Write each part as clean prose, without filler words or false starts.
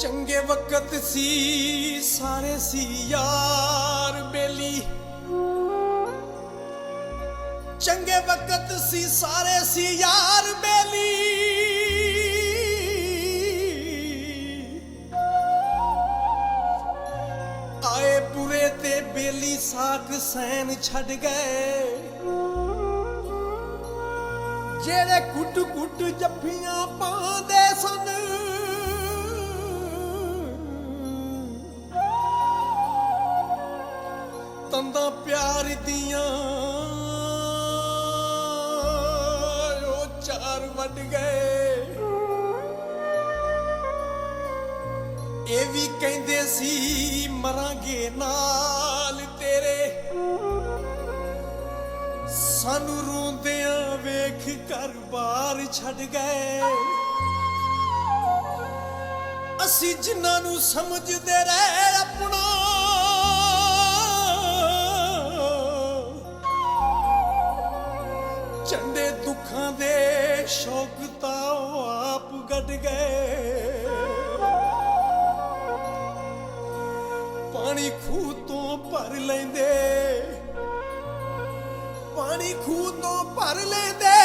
चंगे वक्त सी सारे सी यार बेली, चंगे वक्त सी सारे सी यार बेली। आए बुरे ते बेली साक सैन छड़ गए, जेड़े कुट कुट जफ्फियां पांदे सन। तंदा प्यार दियां ओ चार वड गए। ए भी कहंदे सी मरांगे नाल तेरे, सानू रोंदियां वेख घर बार छड़ गए। असी जिन्हां नू समझदे रहे अपना, चंडे दुखां दे शौक तां आप गड गए। पानी खूह तो भर लेंदे, पानी खूह तो भर लेंदे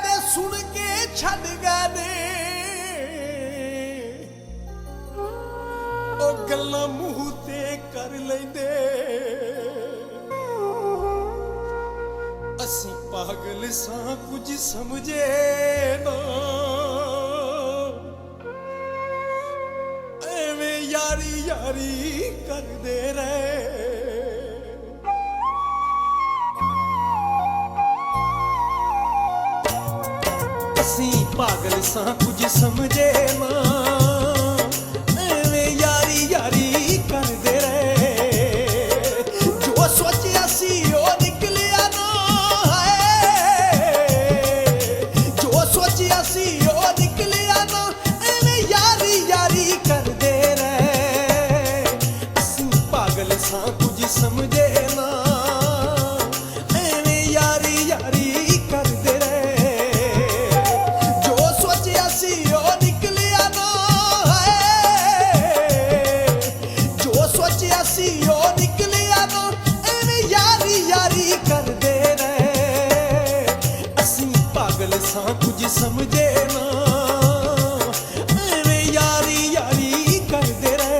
ते सुन के छड़ गए ने ओ गल्लां मूंह ते कर लेंदे। असी पागल सां कुछ समझे ना, एवें यारी यारी करदे रहे। असी पागल सां कुछ समझे ना, एवें यारी यारी करदे रहे। जो सोचिया सी ओ निकलिया ना, जो सोचिया सी ओ निकलिया ना, एवें यारी यारी करदे रहे। असी पागल सां कुछ समझे ना, एवें यारी यारी करदे रहे। जो सोचिया सी ओ निकलिया ना, जो सोचिया सी ओ निकलिया ना, एवें यारी यारी करदे रहे। असी पागल सां कुछ समझे ना, एवें यारी यारी करदे रहे।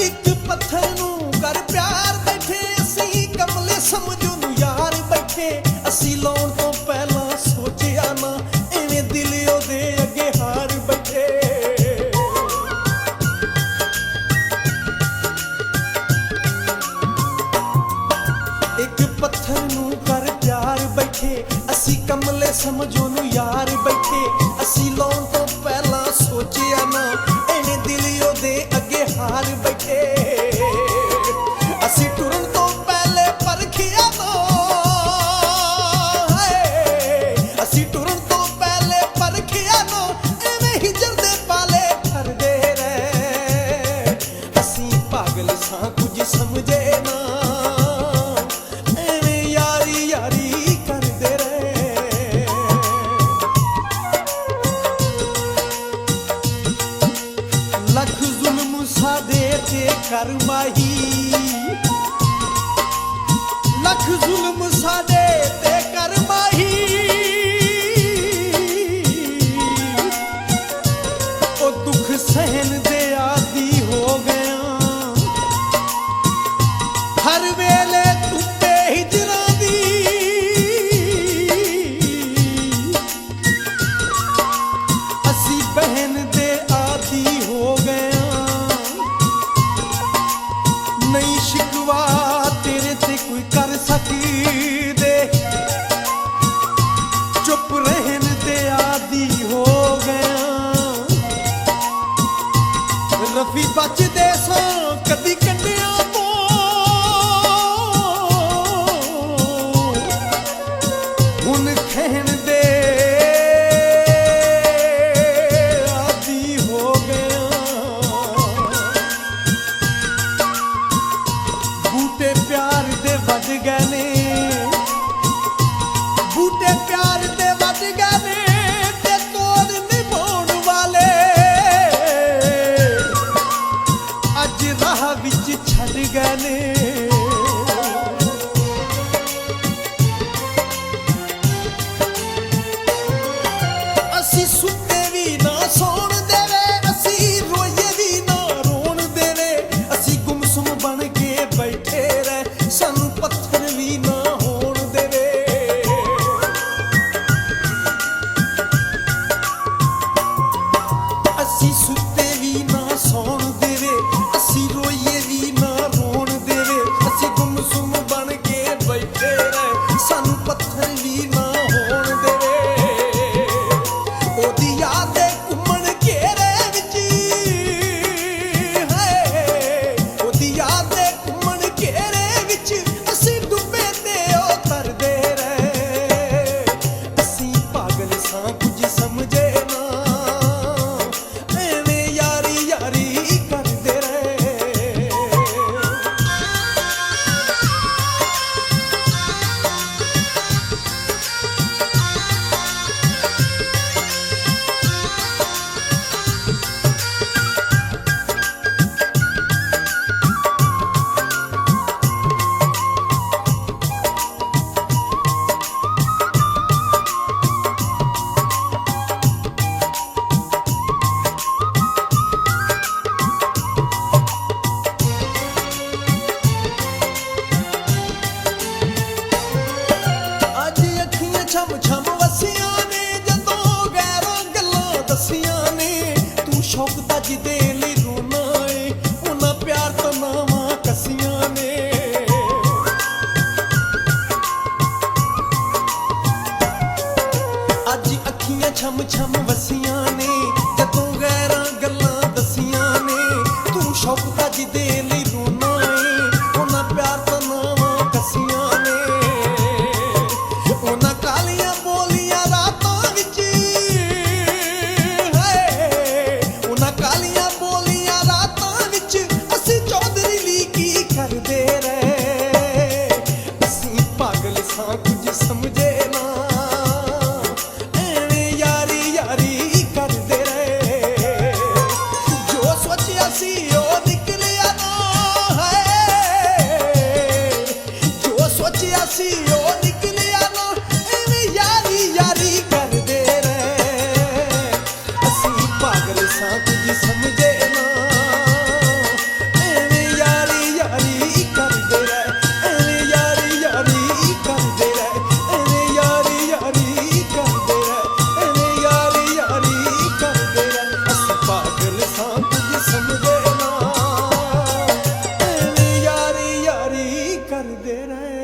एक पत्थर नू कर प्यार बैठे, असी कमले समझो नू यार बैठे। असी लाउण तो पहला सोचिया ना, एवें दिल ओदे अगे हार बैठे। एक पत्थर नू कर प्यार बैठे, असी कमले समझो नू यार बैठे। असी लाउण तो पहला सोचिया ना, एवें दिल ओदे अगे हार बैठे। असी टुरन तो पहले परखिया ना, असी टुरन तो पहले परखिया ना, एवें हिजर दे पाले करदे रहे। असी पागल सां कुछ समझे ना, एवें यारी यारी करदे रहे। लख जुल्म सादे ते कर माही, लख जुल्म सादे ते कर माही। ओ दुख सहन दे आदी हो गया, हर वेले तुप्पे हिजरां दी। असी बहन दे आदी हो गया, नहीं शिकवा तेरे ते कोई कर सकी दे। चुप ਅਸੀਂ ਸੁੱਤੇ ਵੀ ਨਾ ਸੌਣ ਦੇਵੇ, ਅਸੀਂ ਰੋਈਏ ਵੀ ਨਾ ਰੋਣ ਦੇਵੇ, ਅਸੀਂ ਗੁੰਮਸੁੰਮ ਬਣ ਕੇ ਬੈਠੇ ਰਹਿ, ਸਾਨੂੰ ਪੱਥਰ ਵੀ ਨਾ ਹੋਣ ਦੇਵੇ। ਅਸੀਂ ਸੁੱਤੇ ਵੀ ਨਾ ਸੌਣ ਦੇਵੇ, ਅਸੀਂ ਰੋਈਏ ਵੀ ਨਾ ਰੋਣ ਦੇਵੇ, ਅਸੀਂ ਗੁੰਮਸੁੰਮ ਬਣ ਕੇ ਬੈਠੇ ਰਹਿ, ਸਾਨੂੰ ਪੱਥਰ ਵੀ ਨਾ ਹੋਣ ਦੇਵੇ। ਉਹਦੀ ਯਾਦ ਦੇ ਘੁੰਮਣ ਘੇਰੇ ਵਿੱਚ, ਹਾਏ ਉਹਦੀ ਯਾਦ ਦੇ ਘੁੰਮਣ ਘੇਰੇ ਵਿੱਚ, ਅਸੀਂ ਡੁੱਬੇ ਤੇ ਉਹ ਤਰਦੇ ਰਹੇ। ਅਸੀਂ ਪਾਗਲ ਸਾਂ ਕੁਝ ਸਮਝੇ ਨਾ, ਐਵੇਂ ਯਾਰੀ ਯਾਰੀ ਕਰਦੇ ਰਹੇ। ਅੱਜ ਅੱਖੀਆਂ ਛਮ ਛਮ ਵਸੀਆਂ ਨੇ, ਜਦੋਂ ਗੈਰਾਂ ਗੱਲਾਂ ਦੱਸੀਆਂ ਨੇ, ਤੂੰ ਸ਼ੌਕ ਤੱਜ ਦੇ ਲਈ ਰੋਣਾ ਏ, ਉਹਨਾਂ ਪਿਆਰ ਤੋਂ ਨਾਵਾਂ ਕੱਸੀਆਂ ਨੇ। ਅੱਜ ਅੱਖੀਆਂ ਛਮ ਛਮ ਵਸੀਆਂ ਨੇ, ਜਦੋਂ ਗੈਰਾਂ ਗੱਲਾਂ ਦੱਸੀਆਂ ਨੇ, ਤੂੰ ਸ਼ੌਕ ਤੱਜ ਦੇ ਲਈ ਰੋਣਾ ਏ, ਉਹਨਾਂ ਪਿਆਰ ਤੋਂ ਨਾਵਾਂ ਕੱਸੀਆਂ ਨੇ। ਉਹਨਾਂ ਕਾਲੀਆਂ ਬੋਲੀਆਂ ਰਾਤਾਂ ਵਿੱਚ, ਹਾਏ ਉਹਨਾਂ ਕਾਲੀਆਂ ਬੋਲੀਆਂ ਰਾਤਾਂ ਵਿੱਚ, ਅਸੀਂ ਚੌਧਰੀ ਲਈ ਕੀ ਕਰਦੇ ਰਹੇ। ਅਸੀਂ ਪਾਗਲ ਸਾਂ ਕੁਝ ਸਮਝੇ ਨਾ, ਐਵੇਂ ਯਾਰੀ ਯਾਰੀ ਕਰਦੇ ਰਹੇ। ਜੋ ਸੋਚਿਆ ਸੀ ਉਹ ਨਿਕਲਿਆ ਨਾ, ਹਾਏ ਜੋ ਸੋਚਿਆ ਸੀ ਉਹ ਨਿਕਲਿਆ ਨਾ, ਐਵੇਂ ਯਾਰੀ ਯਾਰੀ ਕਰਦੇ ਰਹੇ। ਅਸੀਂ ਪਾਗਲ ਸਾਂ ਕੁਝ ਸਮਝੇ ਨਾ, ਐਵੇਂ ਯਾਰੀ ਯਾਰੀ ਕਰਦੇ ਰਹੇ, ਐਵੇਂ ਯਾਰੀ ਯਾਰੀ ਕਰਦੇ ਰਹੇ, ਐਵੇਂ ਯਾਰੀ ਯਾਰੀ ਕਰਦੇ ਰਹੇ, ਐਵੇਂ ਯਾਰੀ ਯਾਰੀ ਕਰਦੇ ਰਹੇ। ਅਸੀਂ ਪਾਗਲ ਸਾਂ ਕੁਝ ਸਮਝੇ ਨਾ, ਐਵੇਂ ਯਾਰੀ ਯਾਰੀ ਕਰਦੇ ਰਹੇ।